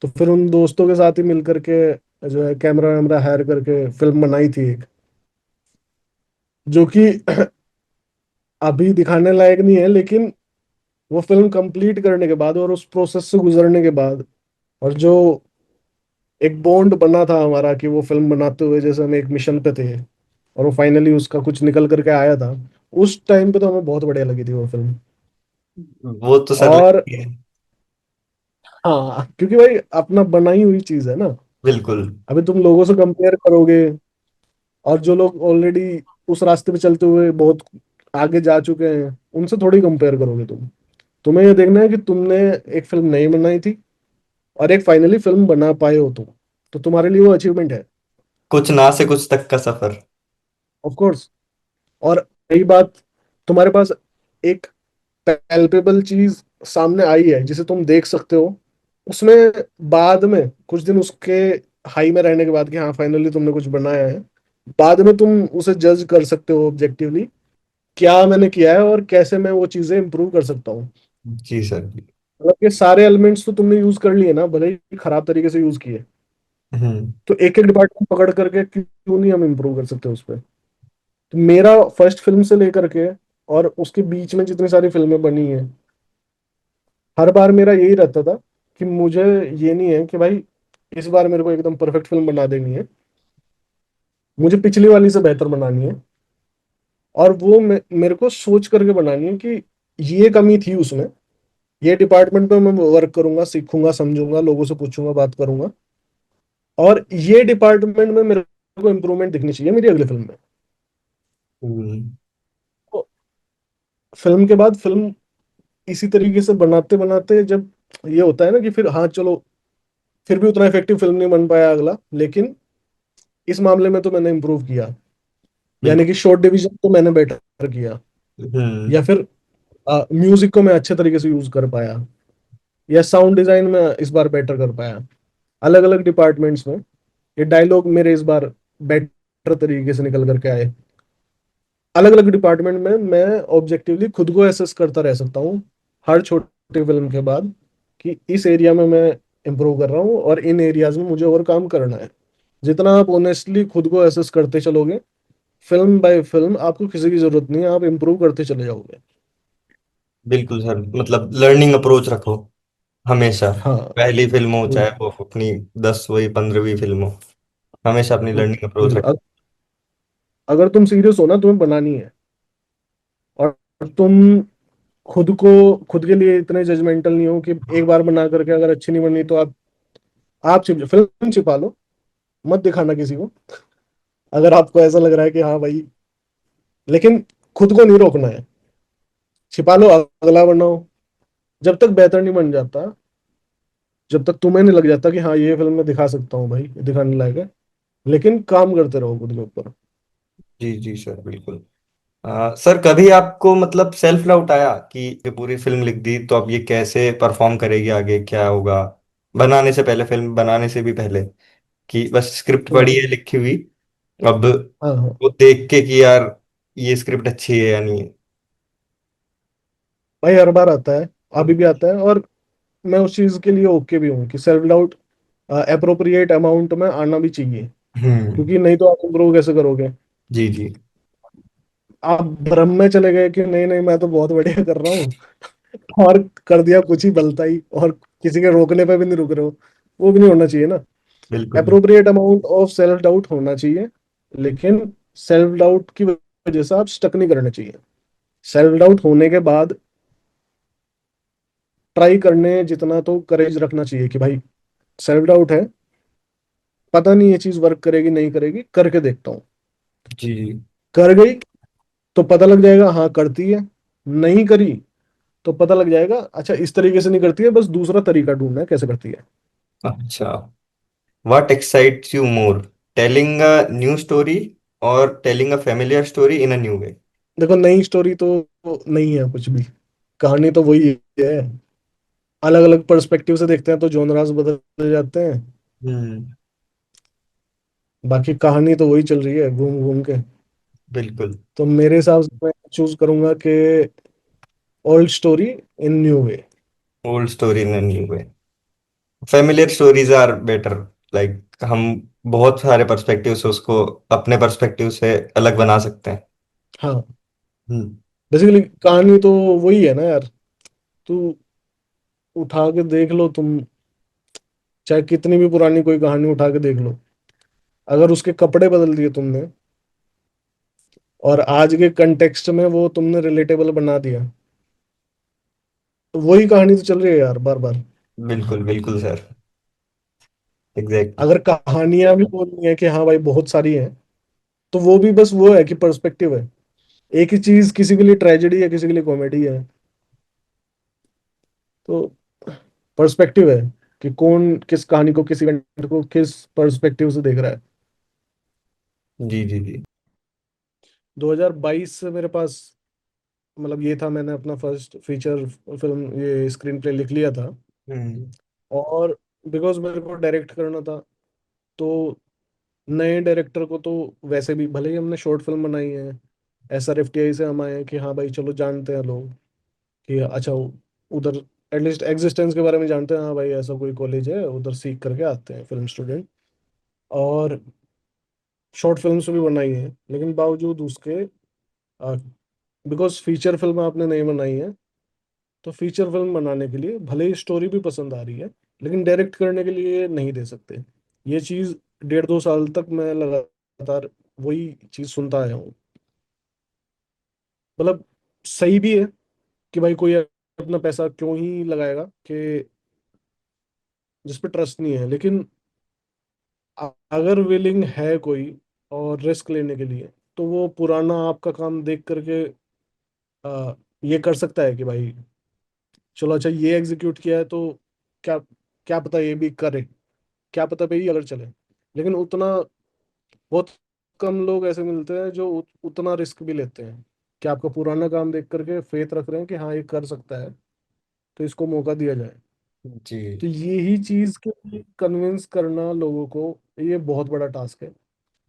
तो फिर उन दोस्तों के साथ ही मिल करके जो है कैमरा वैमरा हायर करके फिल्म बनाई थी एक, जो कि अभी दिखाने लायक नहीं है, लेकिन वो फिल्म कंप्लीट करने के बाद और उस प्रोसेस से गुजरने के बाद, और जो एक बॉन्ड बना था हमारा कि वो फिल्म बनाते हुए जैसे हम एक मिशन पे थे, और वो फाइनली उसका कुछ निकल करके आया था, उस टाइम पे तो हमें बहुत बढ़िया लगी थी वो फिल्म। वो तो सर और लगती है। हाँ, क्योंकि भाई अपना बनाई हुई चीज है ना। बिल्कुल। अभी तुम लोगों से कंपेयर करोगे, और जो लोग ऑलरेडी उस रास्ते पे चलते हुए बहुत आगे जा चुके हैं, उनसे थोड़ी कंपेयर करोगे तुम। तुम्हें ये देखना है कि तुमने एक फिल्म नहीं बनाई थी और एक फाइनली फिल्म बना पाए हो तुम, तो तुम्हारे लिए वो अचीवमेंट है। कुछ ना से कुछ तक का सफर। Of course. और रही बात, तुम्हारे पास एक पैल्पेबल चीज सामने आई है जिसे तुम देख सकते हो, उसमें बाद में कुछ दिन उसके हाई में रहने के बाद कि हाँ फाइनली तुमने कुछ बनाया है, बाद में तुम उसे जज कर सकते हो ऑब्जेक्टिवली, क्या मैंने किया है और कैसे मैं वो चीजें इंप्रूव कर सकता हूँ। जी सर। मतलब ये सारे एलिमेंट्स तो तुमने यूज कर लिए ना, भले ही खराब तरीके से यूज किए, हम्म। तो एक एक डिपार्टमेंट पकड़ करके क्यों नहीं हम इम्प्रूव कर सकते उस पर। तो मेरा फर्स्ट फिल्म से लेकर के और उसके बीच में जितनी सारी फिल्में बनी हैं, हर बार मेरा यही रहता था कि मुझे ये नहीं है कि भाई इस बार मेरे को एकदम परफेक्ट फिल्म बना देनी है, मुझे पिछली वाली से बेहतर बनानी है। और वो मेरे को सोच करके बनानी है कि ये कमी थी उसमें, ये डिपार्टमेंट पे मैं वर्क करूंगा, सीखूंगा, समझूंगा, लोगों से पूछूंगा, बात करूंगा, और ये डिपार्टमेंट में मेरे को इम्प्रूवमेंट दिखनी चाहिए मेरी अगली फिल्म में। हम्म। तो फिल्म के बाद फिल्म इसी तरीके से बनाते बनाते जब ये होता है ना कि फिर हाँ चलो, फिर भी उतना इफेक्टिव फिल्म नहीं बन पाया अगला, लेकिन इस मामले में तो मैंने इम्प्रूव किया। यानी बिल्कुल। कि शॉर्ट डिवीजन को मैंने बेटर किया, हम्म। या फिर म्यूजिक को मैं अच्छे तरीके से यूज कर पाया, या साउंड डिजाइन में इस बार बेटर कर पाया। अलग अलग डिपार्टमेंट्स में ये डायलॉग मेरे इस बार बेटर तरीके से निकल करके आए। अलग अलग डिपार्टमेंट में मैं ऑब्जेक्टिवली खुद को एसेस करता रह सकता हूँ हर छोटी फिल्म के बाद, कि इस एरिया में मैं इम्प्रूव कर रहा हूँ और इन एरियाज में मुझे और काम करना है। जितना आप ऑनेस्टली खुद को एसेस करते चलोगे, फिल्म बाय फिल्म आपको किसी की जरूरत नहीं है, आप इम्प्रूव करते चले जाओगे। बिल्कुल सर, मतलब लर्निंग अप्रोच रखो हमेशा। हाँ। पहली फिल्म हो चाहे हम्म। वो अपनी 10वीं 15वीं फिल्म हो, हमेशा अपनी लर्निंग अप्रोच बिल्कुल। रखो। अगर तुम सीरियस हो ना, तुम्हें बनानी है, और तुम खुद को खुद के लिए इतने जजमेंटल नहीं हो कि एक बार बना करके अगर अच्छी नहीं बनी तो आप फिल्म छिपा लो, मत दिखाना किसी को। अगर आपको ऐसा लग रहा है कि हाँ भाई, लेकिन खुद को नहीं रोकना है। छिपा लो, अगला बनाओ। जब तक बेहतर नहीं बन जाता, जब तक तुम्हें नहीं लग जाता कि हाँ ये फिल्म में दिखा सकता हूँ भाई, ये दिखाने लायक है, लेकिन काम करते रहो खुद के ऊपर। जी जी सर, बिल्कुल। सर, कभी आपको मतलब सेल्फ डाउट आया कि ये पूरी फिल्म लिख दी तो अब ये कैसे परफॉर्म करेगी, आगे क्या होगा? बनाने से पहले, फिल्म बनाने से भी पहले, कि बस स्क्रिप्ट पढ़ी हम्म। है लिखी हुई, अब हाँ हाँ। वो देख के कि यार ये स्क्रिप्ट अच्छी है या नहीं है। भाई हर बार आता है, अभी भी आता है, और मैं उस चीज के लिए ओके भी हूँ कि सेल्फ डाउट अप्रोप्रिएट अमाउंट में आना भी चाहिए। हम्म। क्योंकि नहीं तो आप इम्प्रूव कैसे करोगे? जी जी। आप भ्रम में चले गए कि नहीं नहीं मैं तो बहुत बढ़िया कर रहा हूँ, और कर दिया कुछ ही बलता ही, और किसी के रोकने पे भी नहीं रुक रहे हो। वो भी नहीं होना चाहिए ना। बिल्कुल बिल्कुल। Appropriate amount of self doubt होना चाहिए, लेकिन सेल्फ डाउट की वजह से आप स्टक नहीं करना चाहिए। सेल्फ डाउट होने के बाद ट्राई करने जितना तो करेज रखना चाहिए कि भाई सेल्फ डाउट है, पता नहीं ये चीज वर्क करेगी नहीं करेगी, करके देखता हूँ। जी जी। कर गई तो पता लग जाएगा हाँ करती है, नहीं करी तो पता लग जाएगा अच्छा इस तरीके से नहीं करती है, बस दूसरा तरीका ढूंढना है कैसे करती है। अच्छा, what excites you more, telling a new story और telling a familiar story in a new way? देखो नई स्टोरी तो नहीं है कुछ भी, कहानी तो वही है। अलग अलग पर्सपेक्टिव से देखते हैं तो जोनरास बदल जाते हैं, हम्म। बाकी कहानी तो वही चल रही है घूम घूम के। बिल्कुल। तो मेरे हिसाब से मैं चूज करूंगा कि old story in new way. Old story in a new way. Familiar stories are better, like हम बहुत सारे पर्सपेक्टिव से उसको अपने पर्सपेक्टिव से अलग बना सकते हैं। हाँ, हम्म। बेसिकली कहानी तो वही है ना यार। तू उठा के देख लो तुम, चाहे कितनी भी पुरानी कोई कहानी उठा के देख लो, अगर उसके कपड़े बदल दिए तुमने और आज के कंटेक्स्ट में वो तुमने रिलेटेबल बना दिया, तो वही कहानी तो चल रही है यार बार बार। बिल्कुल बिल्कुल सर, एग्जैक्टली। अगर कहानियां भी बोलनी है कि हाँ भाई बहुत सारी हैं, तो वो भी बस वो है कि पर्सपेक्टिव है। एक ही चीज किसी के लिए ट्रेजेडी है, किसी के लिए कॉमेडी है। तो पर्सपेक्टिव है कि कौन किस कहानी को, किस इवेंट को किस पर्सपेक्टिव से देख रहा है। जी जी जी। 2022 से मेरे पास, मतलब ये था, मैंने अपना फर्स्ट फीचर फिल्म ये स्क्रीन प्ले लिख लिया था। हम्म। और बिकॉज मेरे को डायरेक्ट करना था, तो नए डायरेक्टर को तो वैसे भी भले ही हमने शॉर्ट फिल्म बनाई है, SRFTI से हम आए हैं कि हाँ भाई चलो जानते हैं लोग कि अच्छा उधर एटलीस्ट एग्जिस्टेंस के बारे में जानते हैं, हाँ भाई ऐसा कोई कॉलेज है उधर सीख करके आते हैं फिल्म स्टूडेंट। और शॉर्ट फिल्म्स भी बनाई हैं, लेकिन बावजूद उसके, बिकॉज फीचर फिल्म आपने नहीं बनाई है, तो फीचर फिल्म बनाने के लिए भले ही स्टोरी भी पसंद आ रही है, लेकिन डायरेक्ट करने के लिए नहीं दे सकते। ये चीज़ 1.5 2 साल तक मैं लगातार वही चीज़ सुनता आया हूँ। मतलब सही भी है कि भाई कोई अपना पैसा क्यों ही लगाएगा कि जिस पे ट्रस्ट नहीं है, लेकिन अगर विलिंग है कोई और रिस्क लेने के लिए, तो वो पुराना आपका काम देख करके ये कर सकता है कि भाई चलो अच्छा ये एग्जीक्यूट किया है तो क्या, क्या पता ये भी करे, क्या पता भाई अगर चले। लेकिन उतना बहुत कम लोग ऐसे मिलते हैं जो उतना रिस्क भी लेते हैं कि आपका पुराना काम देख करके फेथ रख रहे हैं कि हाँ ये कर सकता है, तो इसको मौका दिया जाए। जी तो यही चीज के कन्विंस करना लोगों को, ये बहुत बड़ा टास्क है।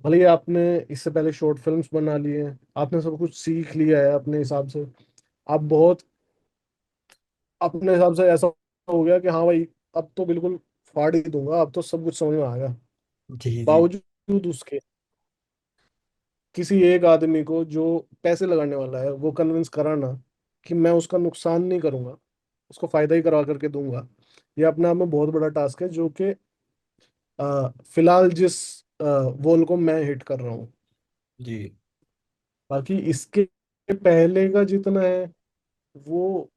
भले ही आपने इससे पहले शॉर्ट फिल्म्स बना लिए हैं, आपने सब कुछ सीख लिया है अपने हिसाब से, आप बहुत अपने हिसाब से ऐसा हो गया कि हाँ भाई अब तो बिल्कुल फाड़ ही दूंगा, अब तो सब कुछ समझ में आ गया। जी जी। बावजूद उसके किसी एक आदमी को जो पैसे लगाने वाला है वो कन्विंस कराना कि मैं उसका नुकसान नहीं करूंगा, उसको फायदा ही करवा करके दूंगा, ये अपने आप में बहुत बड़ा टास्क है, जो कि फिलहाल जिस वॉल को मैं हिट कर रहा हूँ। जी बाकी इसके पहले का जितना है वो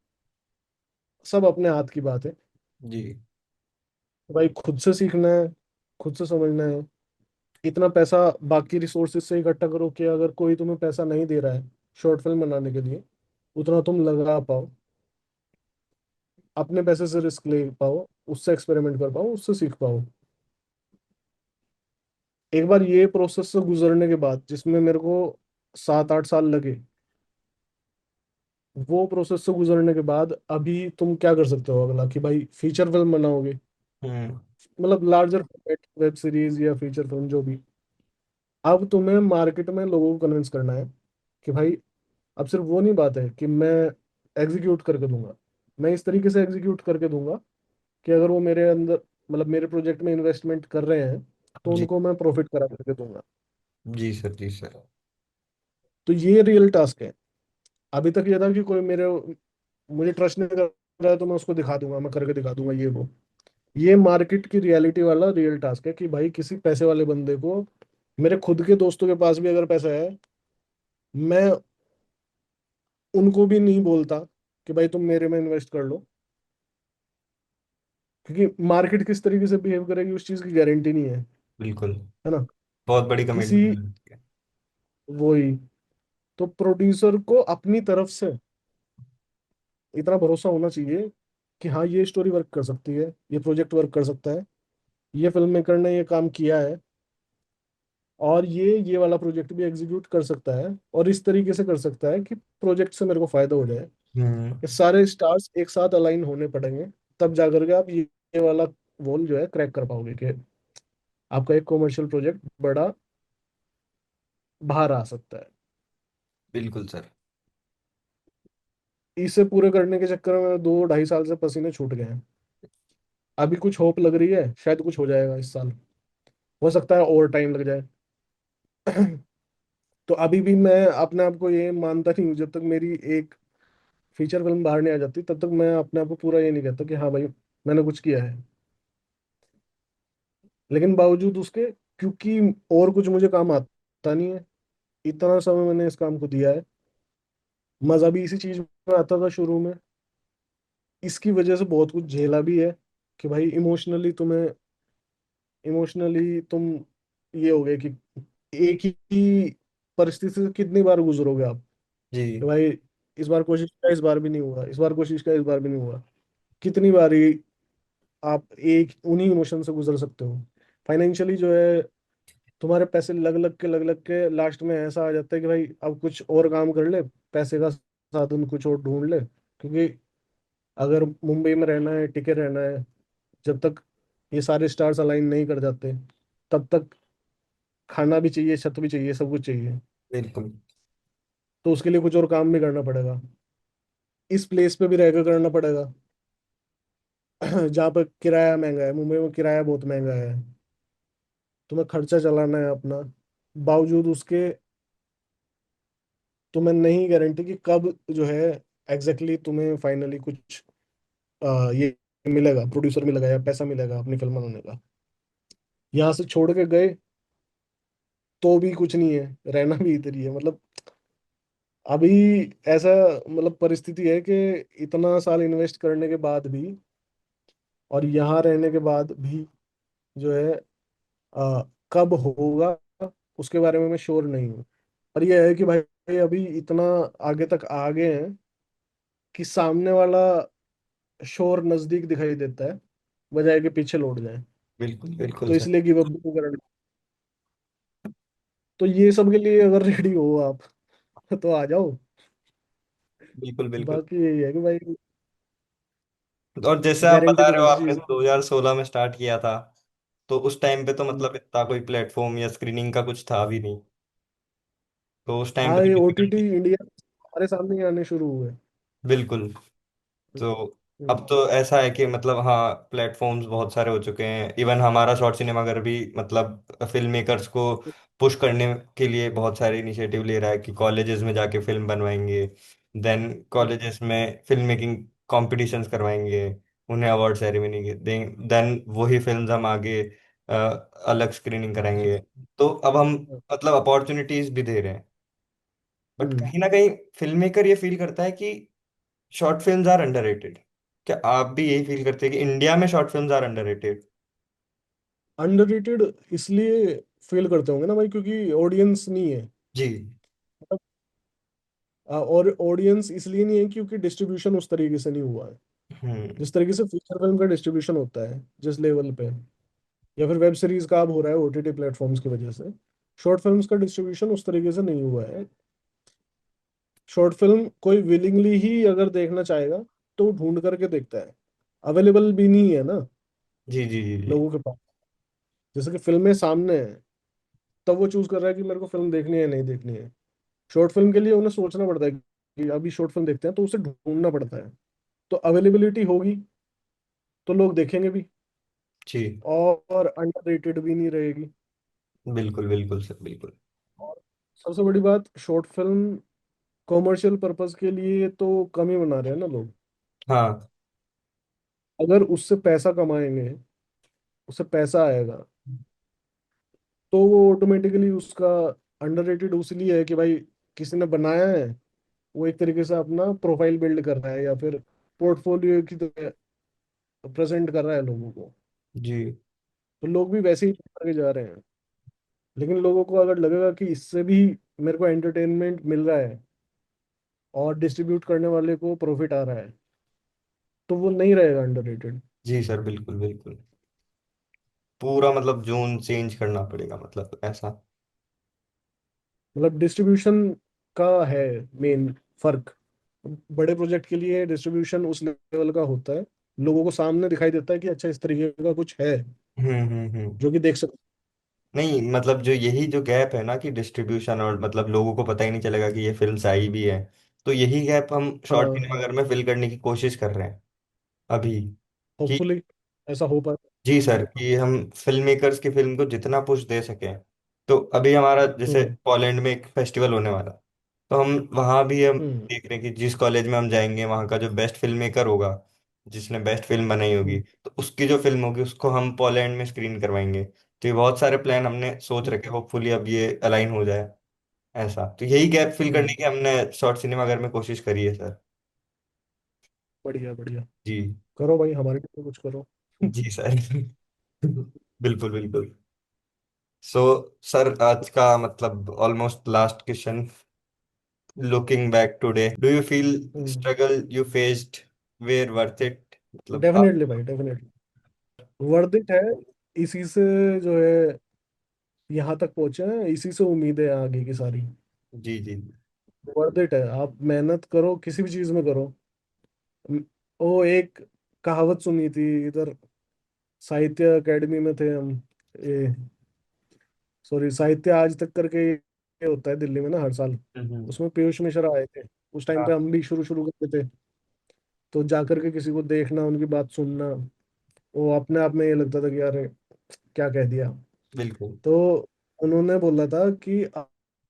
सब अपने हाथ की बात है। जी। भाई खुद से सीखना है, खुद से समझना है, इतना पैसा बाकी रिसोर्सेज से इकट्ठा करो कि अगर कोई तुम्हें पैसा नहीं दे रहा है शॉर्ट फिल्म बनाने के लिए, उतना तुम लगा पाओ, अपने पैसे से रिस्क ले पाओ, उससे एक्सपेरिमेंट कर पाओ, उससे सीख पाओ। एक बार ये प्रोसेस से गुजरने के बाद, जिसमें मेरे को 7-8 साल लगे, वो प्रोसेस से गुजरने के बाद अभी तुम क्या कर सकते हो अगला, कि भाई फीचर फिल्म बनाओगे, हम्म। मतलब लार्जर फॉर्मेट वेब सीरीज या फीचर फिल्म जो भी। अब तुम्हें मार्केट में लोगों को कन्विंस करना है कि भाई, अब सिर्फ वो नहीं बात है कि मैं एग्जीक्यूट करके दूंगा, मैं इस तरीके से एग्जीक्यूट करके दूंगा कि अगर वो मेरे अंदर, मतलब मेरे प्रोजेक्ट में इन्वेस्टमेंट कर रहे हैं, तो जी। उनको मैं प्रॉफिट करा करके दूंगा। जी सर, जी सर। तो ये रियल टास्क है। अभी तक ये था कि कोई मेरे मुझे ट्रस्ट नहीं कर रहा है तो मैं उसको दिखा दूंगा, मैं करके दिखा दूंगा ये वो। ये मार्केट की रियलिटी वाला रियल टास्क है कि भाई किसी पैसे वाले बंदे को, मेरे खुद के दोस्तों के पास भी अगर पैसा है, मैं उनको भी नहीं बोलता कि भाई तुम मेरे में इन्वेस्ट कर लो, क्योंकि मार्केट किस तरीके से बिहेव करेगी उस चीज की गारंटी नहीं है। बिल्कुल। है ना। बहुत बड़ी किसी कमिटमेंट है। वही, तो प्रोड्यूसर को अपनी तरफ से इतना भरोसा होना चाहिए कि हाँ ये स्टोरी वर्क कर सकती है, ये प्रोजेक्ट वर्क कर सकता है, ये फिल्म मेकर ने ये काम किया है, और ये वाला प्रोजेक्ट भी एग्जीक्यूट कर सकता है, और इस तरीके से कर सकता है कि प्रोजेक्ट से मेरे को फायदा हो जाए। हम्म। ये सारे स्टार्स एक साथ अलाइन होने पड़ेंगे, तब जाकर के आप ये वाला वॉल जो है क्रैक कर पाओगे कि आपका एक कॉमर्शियल प्रोजेक्ट बड़ा बाहर आ सकता है। बिल्कुल सर। इसे पूरे करने के चक्कर में 2-2.5 साल से पसीने छूट गए हैं। अभी कुछ होप लग रही है, शायद कुछ हो जाएगा इस साल, हो सकता है और टाइम लग जाए। तो अभी भी मैं अपने आप को ये मानता नहीं हूँ, जब तक मेरी एक फीचर फिल्म बाहर नहीं आ जाती तब तक मैं अपने आप को पूरा ये नहीं कहता कि हाँ भाई मैंने कुछ किया है। लेकिन बावजूद उसके, क्योंकि और कुछ मुझे काम आता नहीं है, इतना समय मैंने इस काम को दिया है, मजा भी इसी चीज में आता था शुरू में, इसकी वजह से बहुत कुछ झेला भी है, कि भाई इमोशनली तुम ये हो गए कि एक ही परिस्थिति से कितनी बार गुजरोगे आप, कि जी। भाई इस बार कोशिश किया, इस बार भी नहीं हुआ, इस बार कोशिश किया, इस बार भी नहीं हुआ। कितनी बार ही आप एक उन्हीं इमोशन से गुजर सकते हो। फाइनेंशियली जो है, तुम्हारे पैसे लग लग के लास्ट में ऐसा आ जाता है कि भाई अब कुछ और काम कर ले, पैसे का साधन कुछ और ढूंढ ले, क्योंकि अगर मुंबई में रहना है, टिके रहना है, जब तक ये सारे स्टार्स अलाइन नहीं कर जाते, तब तक खाना भी चाहिए, छत भी चाहिए, सब कुछ चाहिए। बिल्कुल। तो उसके लिए कुछ और काम भी करना पड़ेगा, इस प्लेस पे भी रहकर करना पड़ेगा। जहाँ पर किराया महंगा है, मुंबई में किराया बहुत महंगा है, तुम्हें खर्चा चलाना है अपना, बावजूद उसके तुम्हें नहीं गारंटी कि कब जो है एग्जैक्टली तुम्हें फाइनली कुछ ये मिलेगा, प्रोड्यूसर मिलेगा या पैसा मिलेगा अपनी फिल्म बनाने का। यहाँ से छोड़ के गए तो भी कुछ नहीं है, रहना भी इधर ही है, मतलब अभी ऐसा, मतलब परिस्थिति है कि इतना साल इन्वेस्ट करने के बाद भी, और यहाँ रहने के बाद भी जो है कब होगा उसके बारे में मैं श्योर नहीं हूँ। पर यह है कि भाई अभी इतना आगे तक आ गए हैं कि सामने वाला शोर नजदीक दिखाई देता है, बजाय के पीछे लौट जाए। बिल्कुल बिल्कुल तो सर। इसलिए गिव अप नहीं करना। तो ये सब के लिए अगर रेडी हो आप, तो आ जाओ। बिल्कुल बिल्कुल। बाकी यही है कि भाई और जैसे आप गारंटी बता तो रहे हो किसी आपने चीज। 2016 में स्टार्ट किया था, तो उस टाइम पे तो हम्म। मतलब इतना कोई प्लेटफॉर्म या स्क्रीनिंग का कुछ था भी नहीं। तो उस टाइम पे हाँ, तो ये ओटीटी डिफिकल्टी। इंडिया हमारे सामने ही आने शुरू हुए। बिल्कुल। तो अब हम्म। तो ऐसा है कि मतलब हाँ, प्लेटफॉर्म्स बहुत सारे हो चुके हैं। इवन हमारा शॉर्ट सिनेमा घर भी मतलब फिल्म मेकर्स को पुश करने के लिए बहुत सारे इनिशिएटिव ले रहा है कि कॉलेजेस में जाके फिल्म बनवाएंगे, देन कॉलेजेस में फिल्म मेकिंग कॉम्पिटिशन्स करवाएंगे, उन्हें अवार्ड सेरेमनी दें, देन वही फिल्म्स हम आगे अलग स्क्रीनिंग कराएंगे। तो अब हम मतलब अपॉर्चुनिटीज भी दे रहे हैं। बट हम्म। कहीं ना कहीं फिल्म मेकर ये फील करता है कि शॉर्ट फिल्म्स आर अंडररेटेड। क्या आप भी यही फील करते हैं कि इंडिया में short films are underrated? Underrated इसलिए फील करते होंगे ना भाई, क्योंकि ऑडियंस नहीं है। जी। मतलब, और ऑडियंस इसलिए नहीं है क्योंकि डिस्ट्रीब्यूशन उस तरीके से नहीं हुआ है, हम्म। जिस तरीके से फीचर फिल्म का डिस्ट्रीब्यूशन होता है जिस लेवल पे, या फिर वेब सीरीज का अब हो रहा है ओटीटी प्लेटफॉर्म्स की वजह से। शॉर्ट फिल्म्स का डिस्ट्रीब्यूशन उस तरीके से नहीं हुआ है। शॉर्ट फिल्म कोई विलिंगली ही अगर देखना चाहेगा तो वो ढूंढ करके देखता है, अवेलेबल भी नहीं है ना जी जी जी जी। लोगों के पास। जैसे कि फिल्में सामने है, तब वो चूज कर रहा है कि मेरे को फिल्म देखनी है नहीं देखनी है। शॉर्ट फिल्म के लिए उन्हें सोचना पड़ता है कि अभी शॉर्ट फिल्म देखते हैं, तो उसे ढूंढना पड़ता है। तो अवेलेबिलिटी होगी तो लोग देखेंगे भी, जी। और अंडररेटेड भी नहीं रहेगी। बिल्कुल बिल्कुल सर, बिल्कुल। और सबसे बड़ी बात, शॉर्ट फिल्म कॉमर्शियल पर्पस के लिए तो कम ही बना रहे हैं ना लोग। हाँ। अगर उससे पैसा कमाएंगे, उससे पैसा आएगा, तो वो ऑटोमेटिकली उसका अंडररेटेड इसलिए है कि भाई किसी ने बनाया है, वो एक तरीके से अपना प्रोफाइल बिल्ड कर रहा है या फिर पोर्टफोलियो की तरह प्रेजेंट कर रहा है लोगों को। जी तो लोग भी वैसे ही आगे जा रहे हैं। लेकिन लोगों को अगर लगेगा कि इससे भी मेरे को एंटरटेनमेंट मिल रहा है और डिस्ट्रीब्यूट करने वाले को प्रॉफिट आ रहा है, तो वो नहीं रहेगा अंडररेटेड। जी सर, बिल्कुल बिल्कुल। पूरा मतलब जोन चेंज करना पड़ेगा, मतलब ऐसा। मतलब डिस्ट्रीब्यूशन का है मेन फर्क। बड़े प्रोजेक्ट के लिए डिस्ट्रीब्यूशन उस लेवल का होता है, लोगों को सामने दिखाई देता है कि अच्छा इस तरीके का कुछ है हम्म। जो कि देख सकते। नहीं मतलब जो यही जो गैप है ना कि डिस्ट्रीब्यूशन और मतलब लोगों को पता ही नहीं चलेगा कि ये फिल्म आई भी है, तो यही गैप हम शॉर्ट हाँ, सिनेमाघर में फिल करने की कोशिश कर रहे हैं अभी। कि होपफुली ऐसा हो पाए। जी सर, कि हम फिल्म मेकर्स की फिल्म को जितना पुश दे सकें। तो अभी हमारा जैसे हम्म। पोलैंड में एक फेस्टिवल होने वाला, तो हम वहाँ भी हम हम्म। देख रहे हैं कि जिस कॉलेज में हम जाएंगे वहाँ का जो बेस्ट फिल्म मेकर होगा, जिसने बेस्ट फिल्म बनाई होगी, हम्म। तो उसकी जो फिल्म होगी उसको हम पोलैंड में स्क्रीन करवाएंगे। तो ये बहुत सारे प्लान हमने सोच रखे, होपफुली अब ये अलाइन हो जाए। ऐसा तो यही गैप फिल करने हम्म। की हमने शॉर्ट सिनेमाघर में कोशिश करी है सर। बढ़िया बढ़िया। जी। करो भाई, हमारे लिए तो कुछ करो। जी सर। बिल्कुल बिल्कुल। सो सर, आज का मतलब almost last question. Looking back today, do you feel struggle you faced were worth it? मतलब आप। डेफिनेटली भाई, डेफिनेटली वर्थ इट है। इसी से जो है यहाँ तक पहुंचे हैं, इसी से उम्मीदें हैं आगे की सारी। जी जी। वर्थ इट है, आप मेहनत करो किसी भी चीज में करो। म- वो एक कहावत सुनी थी इधर, साहित्य एकेडमी में थे हम, ये सॉरी साहित्य आज तक करके ये होता है दिल्ली में ना हर साल। हम्म। उसमें पीयूष मिश्रा आए थे। उस टाइम पे हाँ। हम भी शुरू शुरू करते थे। तो जाकर के किसी को देखना, उनकी बात सुनना, वो अपने आप में ये लगता था कि यार क्या कह दिया। बिल्कुल। तो उन्होंने बोला था कि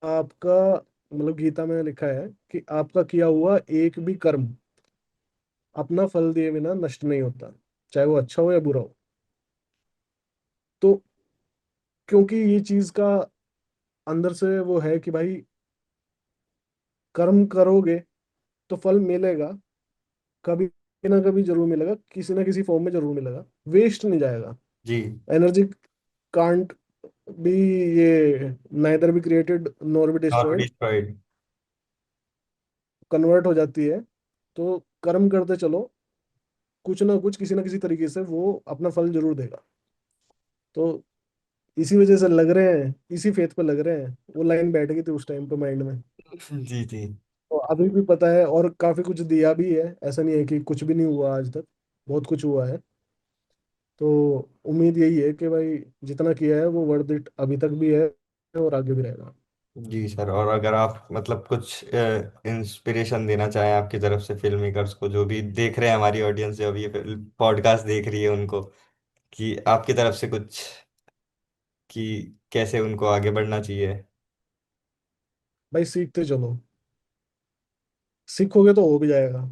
आपका, मतलब गीता में लिखा है कि आपका किया हुआ एक भी कर्म अपना फल दिए बिना नष्ट नहीं होता, चाहे वो अच्छा हो या बुरा हो। तो क्योंकि ये चीज का अंदर से वो है कि भाई कर्म करोगे तो फल मिलेगा, कभी ना कभी जरूर मिलेगा, किसी ना किसी फॉर्म में जरूर मिलेगा, वेस्ट नहीं जाएगा। जी। एनर्जी कांट बी, ये neither be created nor be not destroyed, destroyed. Convert हो जाती है। तो कर्म करते चलो, कुछ ना कुछ किसी ना किसी तरीके से वो अपना फल जरूर देगा। तो इसी वजह से लग रहे हैं, इसी फेथ पे लग रहे हैं। वो लाइन बैठ गई थी उस टाइम पे माइंड में। जी जी। तो अभी भी पता है, और काफी कुछ दिया भी है, ऐसा नहीं है कि कुछ भी नहीं हुआ आज तक, बहुत कुछ हुआ है। तो उम्मीद यही है कि भाई जितना किया है वो वर्थ इट अभी तक भी है और आगे भी रहेगा। जी सर, और अगर आप मतलब कुछ इंस्पिरेशन देना चाहें आपकी तरफ से फिल्म मेकर्स को, जो भी देख रहे हैं, हमारी ऑडियंस जो अभी ये पॉडकास्ट देख रही है उनको, कि आपकी तरफ से कुछ, कि कैसे उनको आगे बढ़ना चाहिए? भाई सीखते चलो, सीखोगे तो हो भी जाएगा।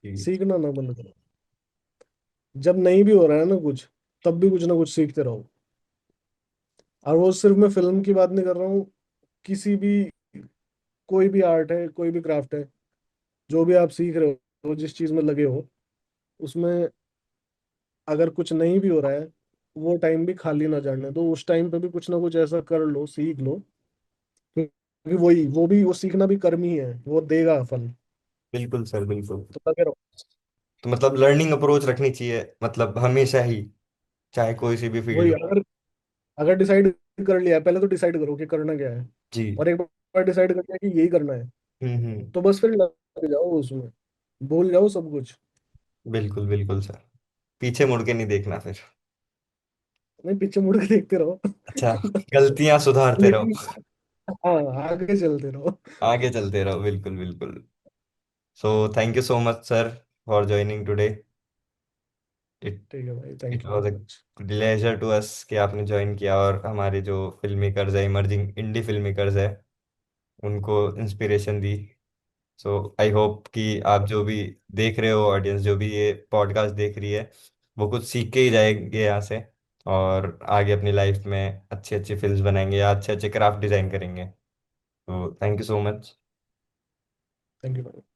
जी। सीखना ना बंद करो। जब नहीं भी हो रहा है ना कुछ, तब भी कुछ ना कुछ सीखते रहो। और वो सिर्फ मैं फिल्म की बात नहीं कर रहा हूँ, किसी भी, कोई भी आर्ट है, कोई भी क्राफ्ट है, जो भी आप सीख रहे हो, जिस चीज में लगे हो, उसमें अगर कुछ नहीं भी हो रहा है, वो टाइम भी खाली ना जाने दो, उस टाइम पे भी कुछ ना कुछ ऐसा कर लो, सीख लो, क्योंकि वही वो भी, वो सीखना भी कर्म ही है, वो देगा फल। बिल्कुल सर, बिल्कुल। तो लगे रहो। तो मतलब लर्निंग अप्रोच रखनी चाहिए, मतलब हमेशा ही, चाहे कोई सी भी फील्ड वही, हो। अगर अगर डिसाइड कर लिया है, पहले तो डिसाइड करो कि करना क्या है। जी। और एक बार डिसाइड कर लिया कि यही करना है, हम्म। तो बस फिर लग जाओ उसमें, भूल जाओ सब कुछ। बिल्कुल बिल्कुल सर। पीछे मुड़ के नहीं देखना फिर। नहीं, पीछे मुड़ के देखते रहो। अच्छा, गलतियां सुधारते लेकिन रहो। हाँ, आगे चलते रहो। आगे चलते रहो, बिल्कुल बिल्कुल। So thank you so much sir for joining today. It ठीक है भाई, it thank you was very a much. Pleasure to us कि आपने ज्वाइन किया, और हमारे जो फिल्म मेकर्स है, इमर्जिंग इंडी फिल्म मेकर्स है, उनको inspiration the. So I hope कि आप जो भी देख रहे हो, ऑडियंस जो भी ये पॉडकास्ट देख रही है, वो कुछ सीख के ही जाएंगे यहाँ से, और आगे अपनी लाइफ में अच्छी अच्छी फिल्म्स बनाएंगे या अच्छे अच्छे क्राफ्ट डिजाइन करेंगे। तो thank you so much. Thank you भाई।